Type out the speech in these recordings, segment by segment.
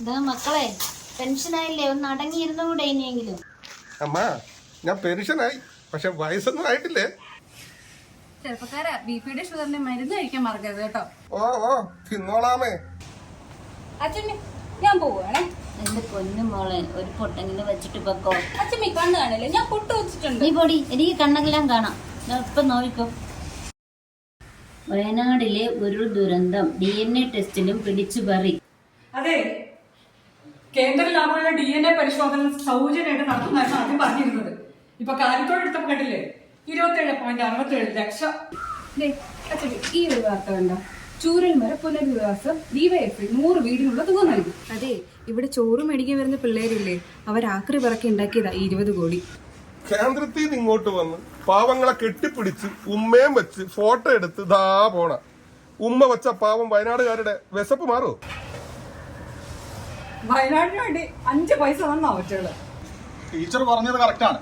മക്കളെ പെൻഷനായില്ലേ, ഒന്ന് അടങ്ങിയിരുന്നുകൂടെ ഇനിയെങ്കിലും? അമ്മ ഞാൻ പെൻഷനായി, പക്ഷെ വയസ്സൊന്നും ആയിട്ടില്ലേ. ചെറുപ്പക്കാരാ, ബിപിയുടെ ഷുഗറിന്റെ മരുന്ന് കഴിക്കാൻ മറക്കരുത് കേട്ടോ. ഓ തിന്നോളാമേ. അച്ഛമ്മ ഞാൻ പോവുകയാണേ. എന്റെ പൊന്നു മോളെ, ഒരു പൊട്ടെങ്കിലും വെച്ചിട്ട് പൊക്കോ. അച്ഛമ്മ കണ്ണ് കാണില്ലേ, ഞാൻ പൊട്ട് വെച്ചിട്ടുണ്ട്. നീ പൊടി, എനിക്ക് കണ്ണെല്ലാം കാണാം. ഇപ്പൊ നോക്കിക്കോ. വയനാടിലെ ഒരു ദുരന്തം DNA ടെസ്റ്റിലും പിടിച്ചു പറി. അതെ, കേന്ദ്ര ലാഭമുള്ള DNA പരിശോധന സൗജന്യമായിട്ട് നടത്തുന്നതായിരുന്നു ആദ്യം പറഞ്ഞിരുന്നത്. ഇപ്പൊ കാര്യത്തോടെ എടുത്തപ്പോ കണ്ടില്ലേ, 27.67 ലക്ഷം. ഈ ഒരു വാർത്ത കണ്ടോ? ചൂരൽമര പുനരധിവാസം ഡിവൈഎഫ്ഐ 100 വീടിനുള്ള തുക നൽകി. അതെ, ഇവിടെ ചോറ് മേടിക്കാൻ വരുന്ന പിള്ളേരില്ലേ, അവരാക്രി പറക്കി ഉണ്ടാക്കിയതാ 20 കോടി. കേന്ദ്രത്തിൽ നിന്ന് ഇങ്ങോട്ട് വന്ന് പാവങ്ങളെ കെട്ടിപ്പിടിച്ച് ഉമ്മയും വെച്ച് ഫോട്ടോ എടുത്ത് ദാ പോണ. ഉമ്മ വെച്ച പാവം വയനാടുകാരുടെ വിശപ്പ് മാറോ? വയനാടിന് വേണ്ടി 5 പൈസ തന്നാ പറ്റുള്ളൂ. ടീച്ചർ പറഞ്ഞത് കറക്റ്റാണ്.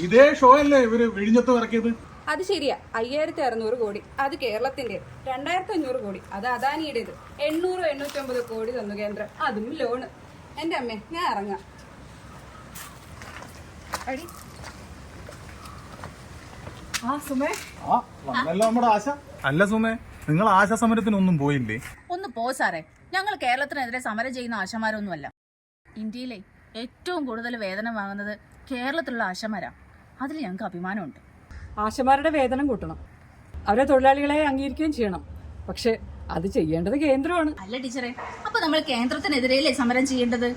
ഇതേ ഷോ അല്ലേ ഇവര് വിഴിഞ്ഞത്ത് ഇറക്കിയത്? അത് ശരിയാ, 5600 കോടി അത് കേരളത്തിന്റെ, 2500 കോടി അത് അദാനിയുടേത്, 800-850 കോടി തന്നു കേന്ദ്രം, അതും ലോണ്. എന്റെ അമ്മേ, ഞാൻ ഇറങ്ങാം. അടി ആ സുമേ, വന്നല്ലോ നമ്മുടെ ആശ. അല്ല സുമേ, നിങ്ങൾ ആശാ സമരത്തിനൊന്നും പോയില്ലേ? ഒന്ന് പോ സാറേ, ഞങ്ങൾ കേരളത്തിനെതിരെ സമരം ചെയ്യുന്ന ആശമാരൊന്നുമല്ല. ഇന്ത്യയിലെ ഏറ്റവും കൂടുതൽ വേതനം വാങ്ങുന്നത് കേരളത്തിലുള്ള ആശമാരാ. അതിൽ ഞങ്ങൾക്ക് അഭിമാനമുണ്ട്. ആശമാരുടെ വേതനം കൂട്ടണം, അവരെ തൊഴിലാളികളെ അംഗീകരിക്കുകയും ചെയ്യണം. പക്ഷെ അത് ചെയ്യേണ്ടത് കേന്ദ്രമാണ്. അല്ല ടീച്ചറെ, അപ്പൊ നമ്മൾ കേന്ദ്രത്തിനെതിരെയല്ലേ സമരം ചെയ്യേണ്ടത്?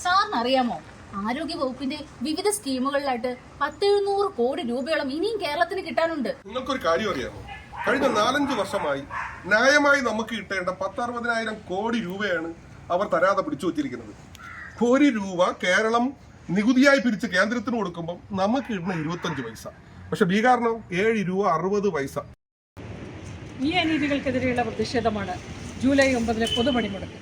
സാറിന് അറിയാമോ, ആരോഗ്യ വകുപ്പിന്റെ വിവിധ സ്കീമുകളിലായിട്ട് 10-700 കോടി രൂപയോളം ഇനിയും കേരളത്തിന് കിട്ടാനുണ്ട്. നിങ്ങൾക്കൊരു കാര്യം അറിയാമോ? കഴിഞ്ഞ 4-5 വർഷമായി ന്യായമായി നമുക്ക് കിട്ടേണ്ട 10-60,000 കോടി രൂപയാണ് അവർ തരാതെ പിടിച്ചു വച്ചിരിക്കുന്നത്. 1 രൂപ കേരളം നികുതിയായി പിരിച്ച് കേന്ദ്രത്തിന് കൊടുക്കുമ്പോൾ നമുക്ക് കിട്ടുന്ന 25 പൈസ. പക്ഷെ ബീഹാറിനോ 7 രൂപ 60 പൈസ. ഈ അനീതികൾക്കെതിരെയുള്ള പ്രതിഷേധമാണ് ജൂലൈ 9 പൊതുപണിമുടക്ക്.